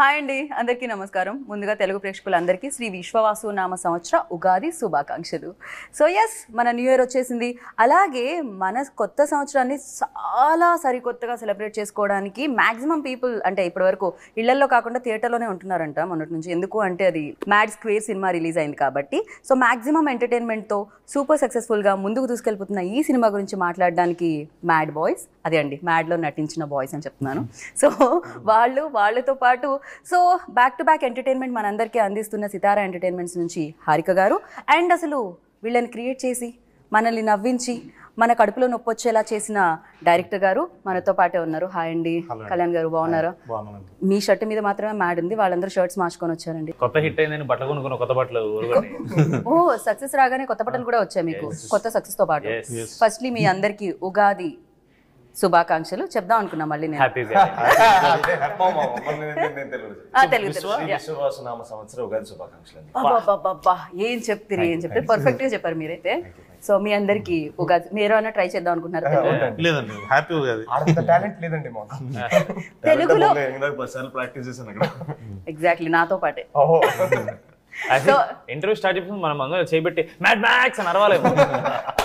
Hi అండి, అందరికీ నమస్కారం. ముందుగా తెలుగు ప్రేక్షకులందరికీ శ్రీ విశ్వవాసు నామ సంవత్సర ఉగాది శుభాకాంక్షలు. సో ఎస్, మన న్యూ ఇయర్ వచ్చేసింది. అలాగే మన కొత్త సంవత్సరాన్ని చాలా సరికొత్తగా సెలబ్రేట్ చేసుకోవడానికి మ్యాక్సిమం పీపుల్ అంటే ఇప్పటివరకు ఇళ్లల్లో కాకుండా థియేటర్లోనే ఉంటున్నారంట మొన్నటి నుంచి. ఎందుకు అంటే అది మ్యాడ్ స్క్వేర్ సినిమా రిలీజ్ అయింది కాబట్టి. సో మ్యాక్సిమం ఎంటర్టైన్మెంట్తో సూపర్ సక్సెస్ఫుల్గా ముందుకు దూసుకెళ్ళిపోతున్న ఈ సినిమా గురించి మాట్లాడడానికి మ్యాడ్ బాయ్స్, అదే అండి మ్యాడ్లో నటించిన బాయ్స్ అని చెప్తున్నాను. సో వాళ్ళతో పాటు so back to back entertainment మనందరికీ అందిస్తున్న సితారా ఎంటర్టైన్మెంట్స్ నుంచి హారిక గారు, అండ్ అసలు వీళ్ళని క్రియేట్ చేసి మనల్ని నవ్వించి మన కడుపులో నొప్పి వచ్చేలా చేసిన డైరెక్టర్ గారు మనతో పాటే ఉన్నారు. హాయ్ అండి. కళ్యాణ్ గారు బాగున్నారా? మీ షర్ట్ మీద మాత్రమే మ్యాడ్ ఉంది, వాళ్ళందరూ షర్ట్స్ మార్చుకొని వచ్చారండి. కొత్త హిట్ అయిందని బట్టలు కొనుక్కున్న కొత్త బట్టలు. ఓ సక్సెస్ రాగానే కొత్త బట్టలు కూడా వచ్చాయి మీకు, కొత్త సక్సెస్ తో పాటు. ఫస్ట్లీ మీ అందరికి ఉగాది శుభాకాంక్షలు చెప్దాం అనుకున్నా. మళ్ళీ నేను ఏం చెప్తారు పర్ఫెక్ట్ గా చెప్పారు మీరైతే. సో మీ అందరికి ఉగాది మీరు అన్న ట్రై చేద్దాం అనుకుంటున్నారు? తెలుగులో ఎగ్జాక్ట్లీ నాతో పాటే. ఇంటర్వ్యూ స్టార్ట్ చేసి మనం అందరూ చేయబెట్టి మ్యాడ్ మ్యాక్స్ అని అరవాలేమో.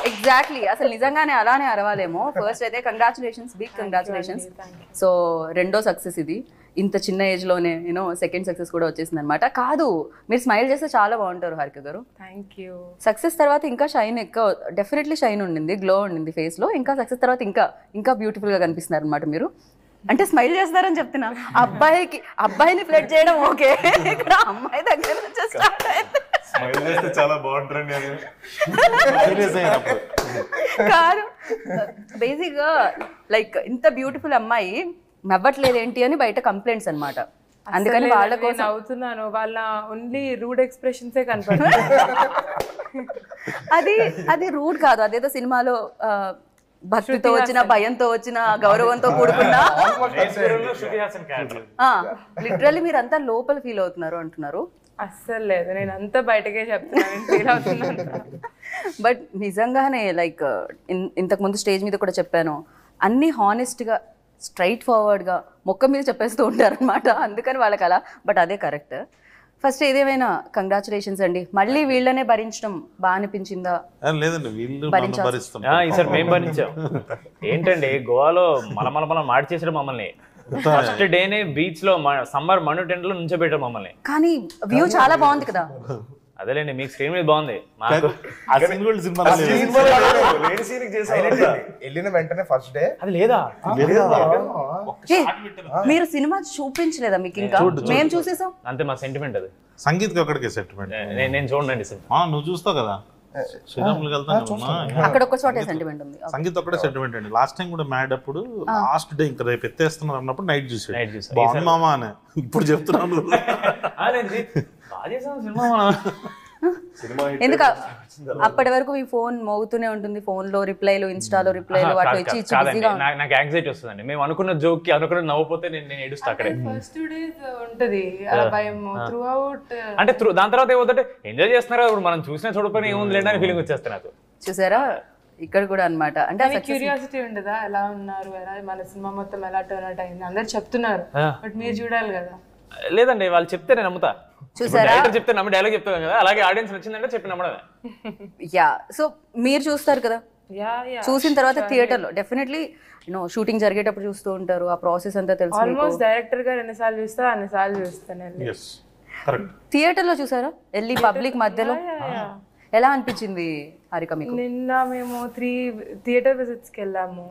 ఎగ్జాక్ట్లీ, అసలు నిజంగానే అలానే అరవాలేమో. ఫస్ట్ అయితే కంగ్రాచులేషన్స్, బిగ్ కంగ్రాచులేషన్స్. సో రెండో సక్సెస్ ఇది, ఇంత చిన్న ఏజ్ లోనే యూనో సెకండ్ సక్సెస్ కూడా వచ్చేసింది అనమాట. కాదు, మీరు స్మైల్ చేస్తే చాలా బాగుంటారు హారిక గారు. Thank you. సక్సెస్ తర్వాత ఇంకా షైన్ ఎక్కువ, డెఫినెట్లీ షైన్ ఉండింది, గ్లో ఉండింది ఫేస్ లో. ఇంకా సక్సెస్ తర్వాత ఇంకా బ్యూటిఫుల్ గా కనిపిస్తున్నారు అనమాట మీరు. అంటే స్మైల్ చేస్తారని చెప్తున్నా. అబ్బాయిని ఫ్లడ్ చేయడం ఓకే, ఇక్కడ అమ్మాయి దగ్గర నుంచి స్టార్ట్ అయింది. కాదు, బేసిక్ గా లైక్ ఇంత బ్యూటిఫుల్ అమ్మాయి నవ్వట్లేదు ఏంటి అని బయట కంప్లైంట్స్ అనమాట. అందుకని వాళ్ళ కోసం అవుతున్నాను, వాళ్ళ ఓన్లీ రూడ్ ఎక్స్ప్రెషన్సే కనపడుతుంది. అది రూడ్ కాదు, అదేదో సినిమాలో భక్తితో వచ్చిన, భయంతో వచ్చిన, గౌరవంతో కూడుకున్న, లిటరల్లీ మీరంతా లోపల ఫీల్ అవుతున్నారు అంటున్నారు. అస్సలు లేదు, నేను అంతా బయటకే చెప్తున్నాను, ఫీల్ అవుతున్నాను. బట్ నిజంగానే లైక్ ఇంతకు ముందు స్టేజ్ మీద కూడా చెప్పాను, అన్ని హానెస్ట్గా స్ట్రైట్ ఫార్వర్డ్గా మొక్క మీద చెప్పేస్తూ ఉంటారనమాట. అందుకని వాళ్ళకి అలా. బట్ అదే కరెక్ట్. ఫస్ట్ ఏదేమైనా కంగ్రాచులేషన్స్ అండి. మళ్ళీ వీళ్ళనే భరించడం బాగా అనిపించిందా? లేదండి, వీళ్ళు ఈసారి మేము భరించాం. ఏంటండి గోవాలో మనం మార్చేసారు మమ్మల్ని. ఫస్ట్ డేనే బీచ్ లో సమ్మర్ మను టెంట్ లో నుంచోబెట్టారు మమ్మల్ని. కానీ వ్యూ చాలా బాగుంది కదా. అదేలేండి, మీకు స్క్రీన్ మీద బాగుంది, మాకు వెళ్ళిన వెంటనే ఫస్ట్ డే అది లేదా. మీరు సినిమా చూపించలేదా మీకు? ఇంకా మేము చూసేసాం అంతే, మా సెంటిమెంట్ అది. సంగీత్ ఒక్కడికే సెంటిమెంట్. నేను చూడండి సార్, నువ్వు చూస్తావు కదా శ్రీరాములు అక్కడ ఒక చోటే సెంటిమెంట్ ఉంది. సంగీత్ ఒక్కడే సెంటిమెంట్ అండి. లాస్ట్ టైం కూడా మ్యాడ్ అప్పుడు లాస్ట్ డే ఇంకా రేపు ఎత్తేస్తున్నారు అన్నప్పుడు నైట్ చూసాడు, బాగుంది మామా అని. ఇప్పుడు చెప్తున్నాను ఎందుకు అప్పటి వరకు మీ ఫోన్ మోగుతూనే ఉంటుంది, ఫోన్ లో రిప్లైలు, ఇన్స్టాలో రిప్లైలు వాటి ఇచ్చి నాకు యాంగ్జైటీ వస్తుందండి. మేము అనుకున్న జోక్ కి అనుకున్న నవ్వుపోతే నేను ఏడుస్తా అక్కడే. ఫస్ట్ 2 days ఉంటది భయం త్రూ అవుట్. అంటే దాని తర్వాత ఏమవుతుంటే ఎంజాయ్ చేస్తున్నారు, ఇప్పుడు మనం చూసినా చూడకపోయినా ఏముంది లేండి అని ఫీలింగ్ వచ్చేస్తా నాకు. చూసారా ఇక్కడ కూడా అనమాట. అంటే క్యూరియాసిటీ ఉండదా, ఎలా ఉన్నారు, ఎలా మన సినిమా మొత్తం ఎలా టర్న్ అవుట్ అయింది, అందరు చెప్తున్నారు బట్ మీరు చూడాలి కదా. లేదండి, వాళ్ళు చెప్తే నేను నమ్ముతా. చూసారా, చెప్తే నమ్మ డైలాగ్ చెప్తాను కదా, అలాగే ఆడియన్స్ నచ్చిందంటే చెప్పి నమ్మడమే. యా, సో మీరు చూస్తారు కదా, చూసిన తర్వాత థియేటర్ లో డెఫినెట్లీ షూటింగ్ జరిగేటప్పుడు చూస్తూ ఉంటారు, ఆ ప్రాసెస్ అంతా తెలుసు. ఆల్మోస్ట్ డైరెక్టర్ గారు ఎన్నిసార్లు చూస్తా అన్నిసార్లు చూస్తాను. థియేటర్ లో చూసారా వెళ్ళి పబ్లిక్ మధ్యలో? ఎలా అనిపించింది హారిక మీకు? నిన్న మేము 3 థియేటర్ విజిట్స్ కి వెళ్ళాము.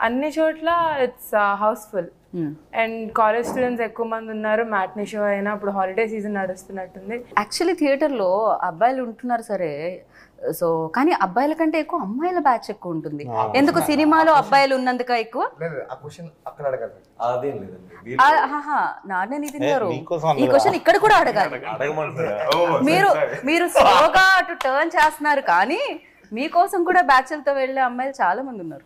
అన్ని చోట్ల it's house full and college students ఎక్కువ మంది ఉన్నారు. మ్యాట్నీ షో అయినా ఇప్పుడు హాలిడే సీజన్ నడుస్తున్నట్టుంది. యాక్చువల్లీ థియేటర్లో అబ్బాయిలు ఉంటున్నారు సరే, సో కానీ అబ్బాయిల కంటే ఎక్కువ అమ్మాయిల బ్యాచ్ ఎక్కువ ఉంటుంది. ఎందుకు సినిమాలో అబ్బాయిలు ఉన్నందుక ఎక్కువ? నాన్న తిన్నారు ఈ క్వశ్చన్ ఇక్కడ కూడా అడగాలి. మీరు స్లోగా అటు టర్న్ చేస్తున్నారు, కానీ మీకోసం కూడా బ్యాచ్లతో వెళ్ళే అమ్మాయిలు చాలా మంది ఉన్నారు.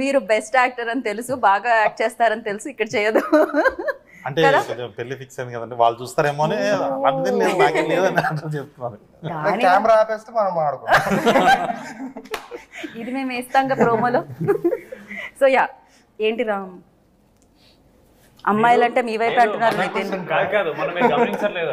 మీరు బెస్ట్ యాక్టర్ అని తెలుసు, బాగా యాక్ట్ చేస్తారని తెలుసు, ఇక్కడ చేయదు అంటే పెళ్లి ఫిక్స్ అయింది కదండి, వాళ్ళు చూస్తారేమో అని నాకేం లేదని చెప్తున్నారు. ఇది మేము వేస్తాం ప్రోమోలో. సో యా, ఏంటి రామ్ అమ్మాయిలంటే మీ వైపు అంటున్నారు నితిన్. కాదు మనం మీరు గమనించట్లేదు